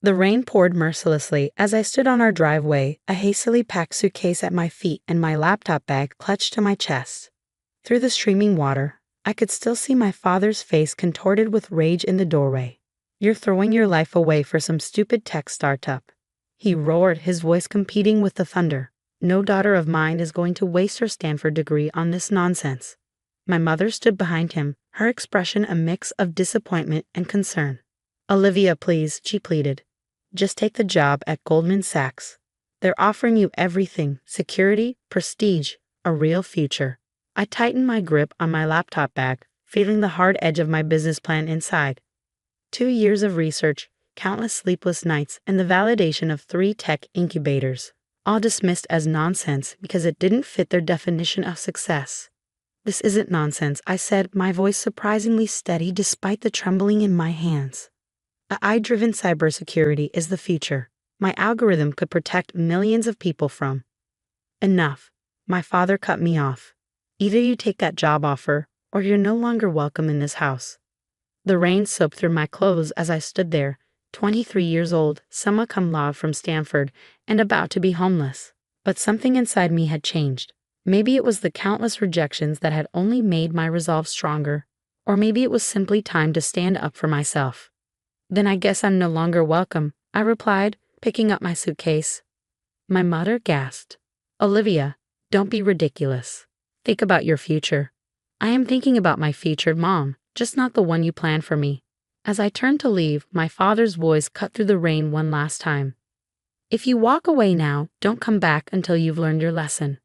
The rain poured mercilessly as I stood on our driveway, a hastily packed suitcase at my feet and my laptop bag clutched to my chest. Through the streaming water, I could still see my father's face contorted with rage in the doorway. "You're throwing your life away for some stupid tech startup," he roared, his voice competing with the thunder. "No daughter of mine is going to waste her Stanford degree on this nonsense." My mother stood behind him, her expression a mix of disappointment and concern. "Olivia, please," she pleaded. "Just take the job at Goldman Sachs. They're offering you everything: security, prestige, a real future." I tightened my grip on my laptop bag, feeling the hard edge of my business plan inside. 2 years of research, countless sleepless nights, and the validation of 3 tech incubators, all dismissed as nonsense because it didn't fit their definition of success. "This isn't nonsense," I said, my voice surprisingly steady despite the trembling in my hands. AI-driven cybersecurity is the future. My algorithm could protect millions of people from. "Enough," my father cut me off. "Either you take that job offer, or you're no longer welcome in this house." The rain soaked through my clothes as I stood there, 23 years old, summa cum laude from Stanford, and about to be homeless. But something inside me had changed. Maybe it was the countless rejections that had only made my resolve stronger, or maybe it was simply time to stand up for myself. "Then I guess I'm no longer welcome," I replied, picking up my suitcase. My mother gasped. "Olivia, don't be ridiculous. Think about your future." "I am thinking about my future, Mom, just not the one you planned for me." As I turned to leave, my father's voice cut through the rain one last time. "If you walk away now, don't come back until you've learned your lesson."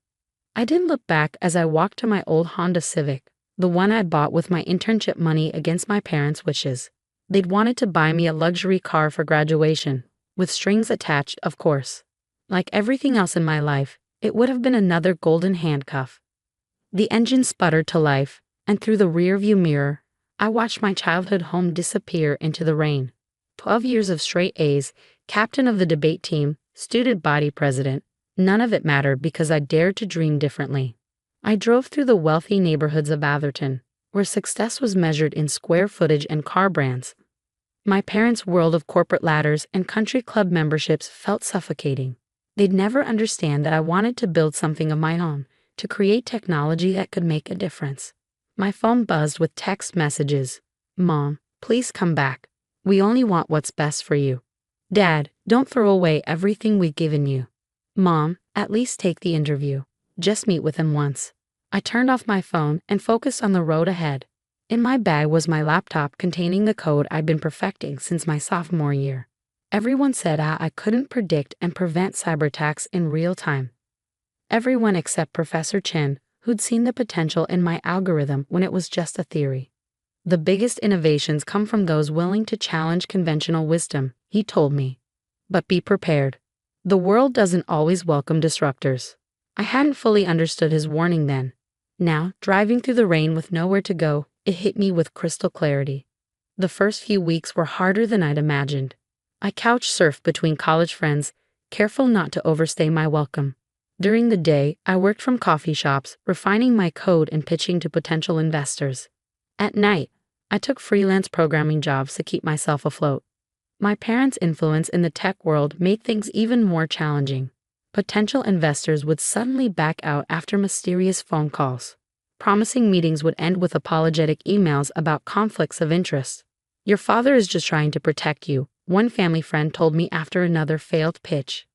I didn't look back as I walked to my old Honda Civic, the one I'd bought with my internship money against my parents' wishes. They'd wanted to buy me a luxury car for graduation, with strings attached, of course. Like everything else in my life, it would have been another golden handcuff. The engine sputtered to life, and through the rearview mirror, I watched my childhood home disappear into the rain. 12 years of straight A's, captain of the debate team, student body president. None of it mattered because I dared to dream differently. I drove through the wealthy neighborhoods of Atherton, where success was measured in square footage and car brands. My parents' world of corporate ladders and country club memberships felt suffocating. They'd never understand that I wanted to build something of my own, to create technology that could make a difference. My phone buzzed with text messages. "Mom, please come back. We only want what's best for you." "Dad, don't throw away everything we've given you." "Mom, at least take the interview. Just meet with him once." I turned off my phone and focused on the road ahead. In my bag was my laptop containing the code I'd been perfecting since my sophomore year. Everyone said I couldn't predict and prevent cyberattacks in real time. Everyone except Professor Chen, who'd seen the potential in my algorithm when it was just a theory. "The biggest innovations come from those willing to challenge conventional wisdom," he told me. "But be prepared. The world doesn't always welcome disruptors." I hadn't fully understood his warning then. Now, driving through the rain with nowhere to go, it hit me with crystal clarity. The first few weeks were harder than I'd imagined. I couch surfed between college friends, careful not to overstay my welcome. During the day, I worked from coffee shops, refining my code and pitching to potential investors. At night, I took freelance programming jobs to keep myself afloat. My parents' influence in the tech world made things even more challenging. Potential investors would suddenly back out after mysterious phone calls. Promising meetings would end with apologetic emails about conflicts of interest. "Your father is just trying to protect you," one family friend told me after another failed pitch.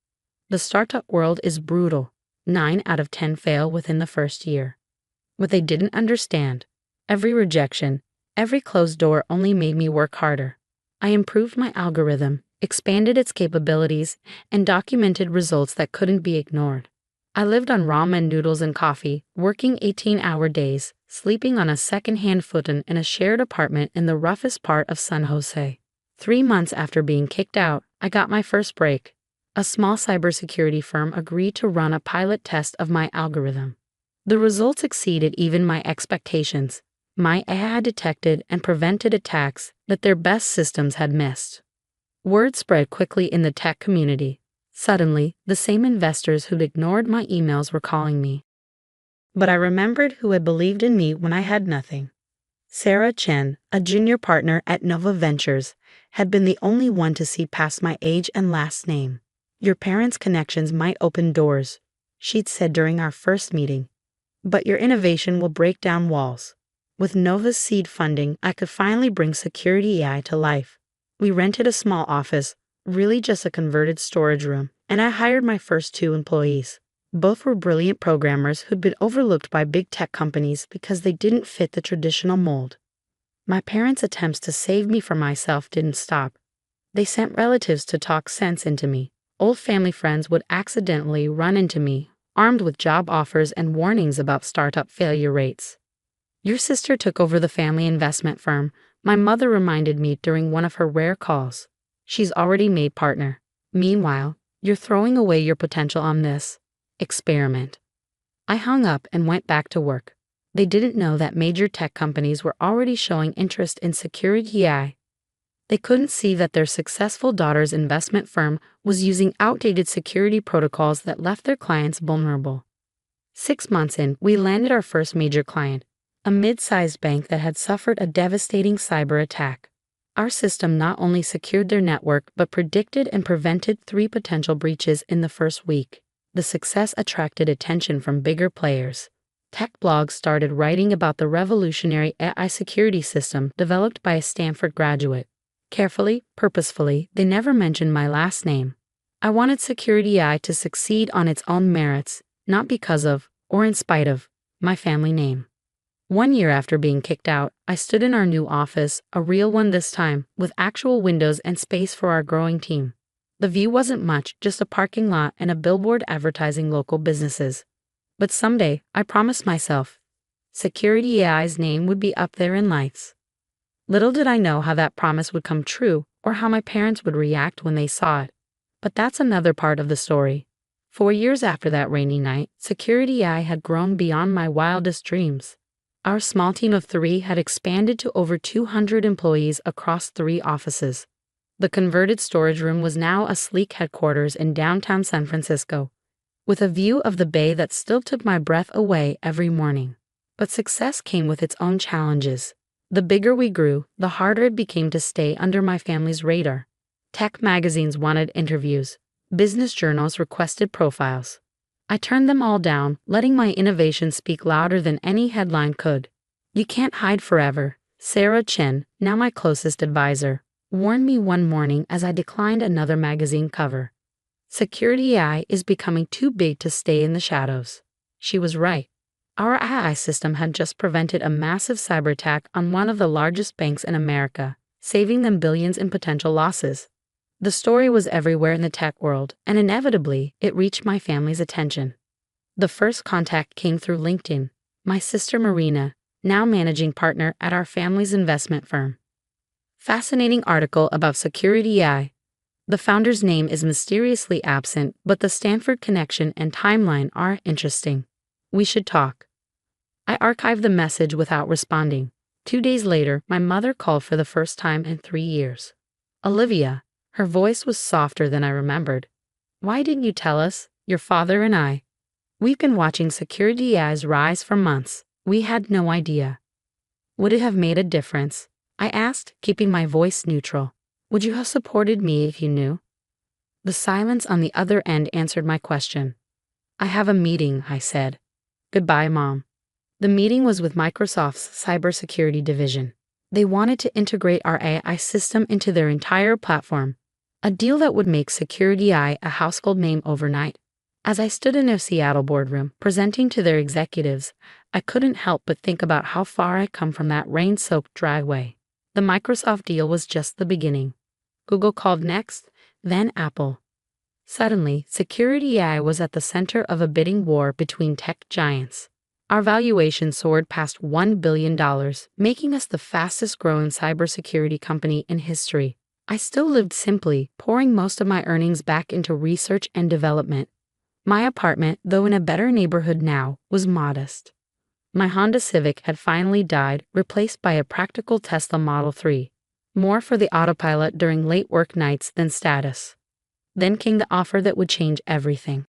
The startup world is brutal. 9 out of 10 fail within the first year. What they didn't understand, every rejection, every closed door only made me work harder. I improved my algorithm, expanded its capabilities, and documented results that couldn't be ignored. I lived on ramen noodles and coffee, working 18-hour days, sleeping on a second-hand futon in a shared apartment in the roughest part of San Jose. 3 months after being kicked out, I got my first break. A small cybersecurity firm agreed to run a pilot test of my algorithm. The results exceeded even my expectations. My AI detected and prevented attacks that their best systems had missed. Word spread quickly in the tech community. Suddenly, the same investors who'd ignored my emails were calling me. But I remembered who had believed in me when I had nothing. Sarah Chen, a junior partner at Nova Ventures, had been the only one to see past my age and last name. Your parents' connections might open doors, she'd said during our first meeting. But your innovation will break down walls. With Nova's seed funding, I could finally bring Security AI to life. We rented a small office, really just a converted storage room, and I hired my first 2 employees. Both were brilliant programmers who'd been overlooked by big tech companies because they didn't fit the traditional mold. My parents' attempts to save me from myself didn't stop. They sent relatives to talk sense into me. Old family friends would accidentally run into me, armed with job offers and warnings about startup failure rates. Your sister took over the family investment firm, my mother reminded me during one of her rare calls. She's already made partner. Meanwhile, you're throwing away your potential on this experiment. I hung up and went back to work. They didn't know that major tech companies were already showing interest in Security AI. They couldn't see that their successful daughter's investment firm was using outdated security protocols that left their clients vulnerable. 6 months in, we landed our first major client, a mid-sized bank that had suffered a devastating cyber attack. Our system not only secured their network but predicted and prevented 3 potential breaches in the first week. The success attracted attention from bigger players. Tech blogs started writing about the revolutionary AI security system developed by a Stanford graduate. Carefully, purposefully, they never mentioned my last name. I wanted Security AI to succeed on its own merits, not because of, or in spite of, my family name. 1 year after being kicked out, I stood in our new office, a real one this time, with actual windows and space for our growing team. The view wasn't much, just a parking lot and a billboard advertising local businesses. But someday, I promised myself, Security AI's name would be up there in lights. Little did I know how that promise would come true or how my parents would react when they saw it. But that's another part of the story. 4 years after that rainy night, Security AI had grown beyond my wildest dreams. Our small team of 3 had expanded to over 200 employees across 3 offices. The converted storage room was now a sleek headquarters in downtown San Francisco, with a view of the bay that still took my breath away every morning. But success came with its own challenges. The bigger we grew, the harder it became to stay under my family's radar. Tech magazines wanted interviews. Business journals requested profiles. I turned them all down, letting my innovation speak louder than any headline could. You can't hide forever, Sarah Chen, now my closest advisor, warned me one morning as I declined another magazine cover. Security AI is becoming too big to stay in the shadows. She was right. Our AI system had just prevented a massive cyber attack on one of the largest banks in America, saving them billions in potential losses. The story was everywhere in the tech world, and inevitably, it reached my family's attention. The first contact came through LinkedIn. My sister Marina, now managing partner at our family's investment firm. Fascinating article about Security AI. The founder's name is mysteriously absent, but the Stanford connection and timeline are interesting. We should talk. I archived the message without responding. 2 days later, my mother called for the first time in 3 years. Olivia. Her voice was softer than I remembered. Why didn't you tell us, your father and I? We've been watching Security AI's rise for months. We had no idea. Would it have made a difference? I asked, keeping my voice neutral. Would you have supported me if you knew? The silence on the other end answered my question. I have a meeting, I said. Goodbye, Mom. The meeting was with Microsoft's cybersecurity division. They wanted to integrate our AI system into their entire platform, a deal that would make Security AI a household name overnight. As I stood in their Seattle boardroom, presenting to their executives, I couldn't help but think about how far I'd come from that rain-soaked driveway. The Microsoft deal was just the beginning. Google called next, then Apple. Suddenly, Security AI was at the center of a bidding war between tech giants. Our valuation soared past $1 billion, making us the fastest-growing cybersecurity company in history. I still lived simply, pouring most of my earnings back into research and development. My apartment, though in a better neighborhood now, was modest. My Honda Civic had finally died, replaced by a practical Tesla Model 3. More for the autopilot during late work nights than status. Then came the offer that would change everything.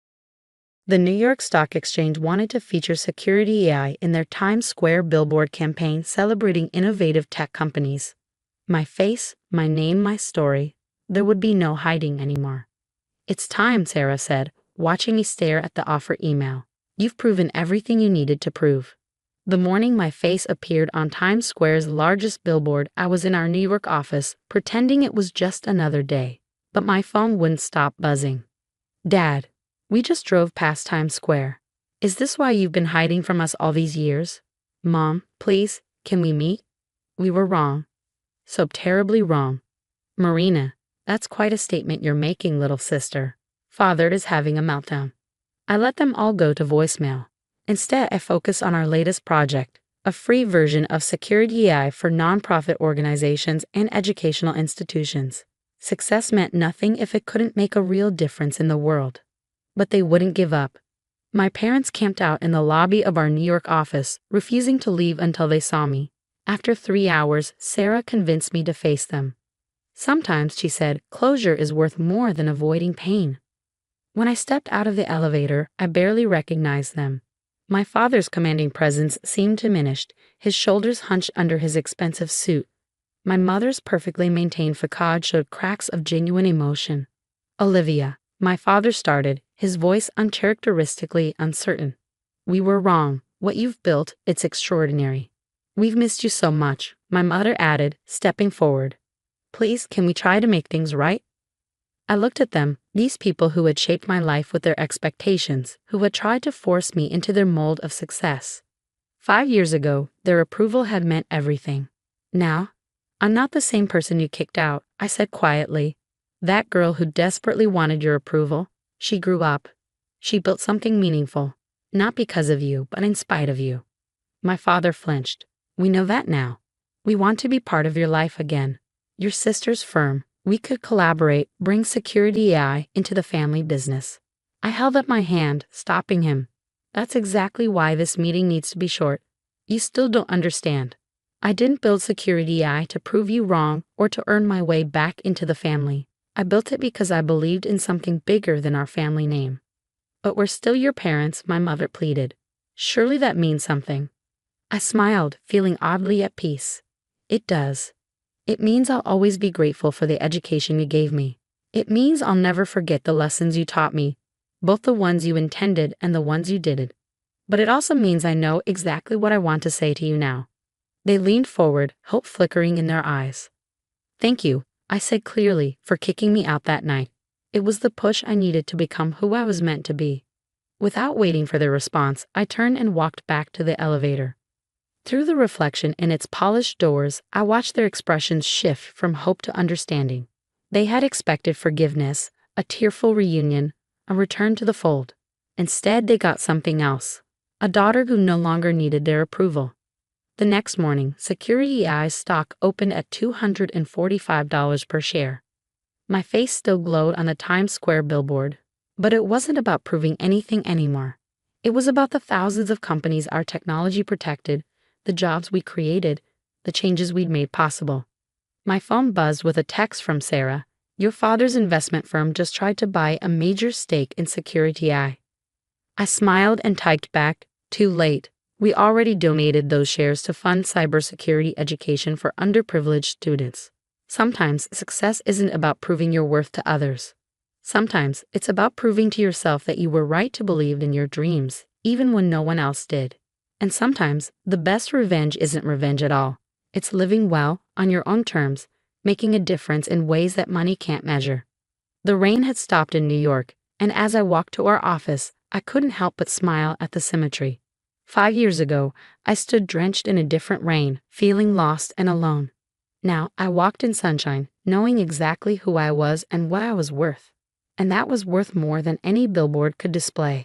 The New York Stock Exchange wanted to feature security AI in their Times Square billboard campaign celebrating innovative tech companies. My face, my name, my story. There would be no hiding anymore. "It's time," Sarah said, watching me stare at the offer email. "You've proven everything you needed to prove." The morning my face appeared on Times Square's largest billboard, I was in our New York office, pretending it was just another day. But my phone wouldn't stop buzzing. "Dad, we just drove past Times Square. Is this why you've been hiding from us all these years?" "Mom, please, can we meet?" "We were wrong. So terribly wrong." "Marina, that's quite a statement you're making, little sister." Father is having a meltdown. I let them all go to voicemail. Instead, I focus on our latest project, a free version of security AI for nonprofit organizations and educational institutions. Success meant nothing if it couldn't make a real difference in the world. But they wouldn't give up. My parents camped out in the lobby of our New York office, refusing to leave until they saw me. After 3 hours, Sarah convinced me to face them. "Sometimes," she said, "closure is worth more than avoiding pain." When I stepped out of the elevator, I barely recognized them. My father's commanding presence seemed diminished, his shoulders hunched under his expensive suit. My mother's perfectly maintained facade showed cracks of genuine emotion. "Olivia," my father started, his voice uncharacteristically uncertain. "We were wrong. What you've built, it's extraordinary." "We've missed you so much," my mother added, stepping forward. "Please, can we try to make things right?" I looked at them, these people who had shaped my life with their expectations, who had tried to force me into their mold of success. 5 years ago, their approval had meant everything. Now, "I'm not the same person you kicked out," I said quietly. "That girl who desperately wanted your approval, she grew up. She built something meaningful, not because of you, but in spite of you." My father flinched. "We know that now. We want to be part of your life again. Your sister's firm. We could collaborate, bring security AI into the family business." I held up my hand, stopping him. "That's exactly why this meeting needs to be short. You still don't understand. I didn't build security AI to prove you wrong or to earn my way back into the family. I built it because I believed in something bigger than our family name." "But we're still your parents," my mother pleaded. "Surely that means something." I smiled, feeling oddly at peace. "It does. It means I'll always be grateful for the education you gave me. It means I'll never forget the lessons you taught me, both the ones you intended and the ones you didn't. But it also means I know exactly what I want to say to you now." They leaned forward, hope flickering in their eyes. "Thank you," I said clearly, "for kicking me out that night. It was the push I needed to become who I was meant to be." Without waiting for their response, I turned and walked back to the elevator. Through the reflection in its polished doors, I watched their expressions shift from hope to understanding. They had expected forgiveness, a tearful reunion, a return to the fold. Instead, they got something else, a daughter who no longer needed their approval. The next morning, Security AI's stock opened at $245 per share. My face still glowed on the Times Square billboard, but it wasn't about proving anything anymore. It was about the thousands of companies our technology protected, the jobs we created, the changes we'd made possible. My phone buzzed with a text from Sarah. "Your father's investment firm just tried to buy a major stake in Security AI." I smiled and typed back, "Too late. We already donated those shares to fund cybersecurity education for underprivileged students." Sometimes success isn't about proving your worth to others. Sometimes it's about proving to yourself that you were right to believe in your dreams, even when no one else did. And sometimes the best revenge isn't revenge at all. It's living well, on your own terms, making a difference in ways that money can't measure. The rain had stopped in New York, and as I walked to our office, I couldn't help but smile at the symmetry. 5 years ago, I stood drenched in a different rain, feeling lost and alone. Now I walked in sunshine, knowing exactly who I was and what I was worth. And that was worth more than any billboard could display.